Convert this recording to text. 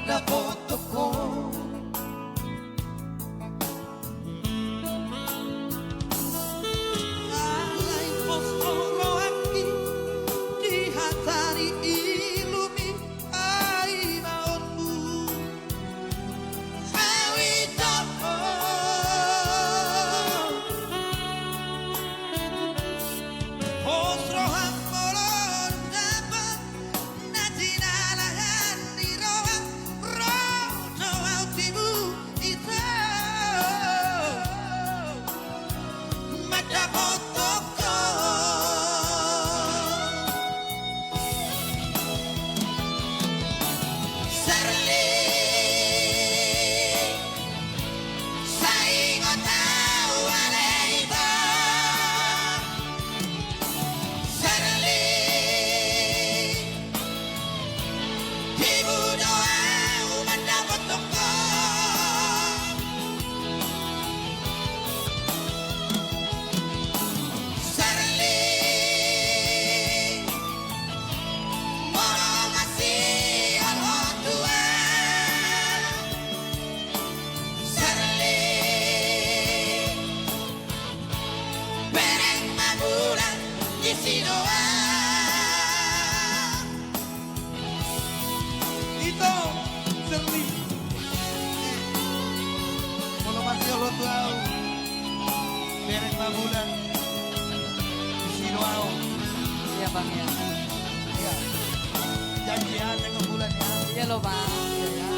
ada fotoku. Alay postoro aki di hatari ilumi ai maonmu awi topo postro hamolon dapat najinalahan di roa rojo autimu itu mata fotoko Serli saingo tau aleiba Serli ibu doa mata fotoko Serli moro ngasih orang tua Serli bereng mabulan isi doa itu Serli moro ngasih orang tua bereng mabulan isi doa. Iya bang ya. Iya. Janji ya tengok bulan ya. Iya loh bang. Iya ya.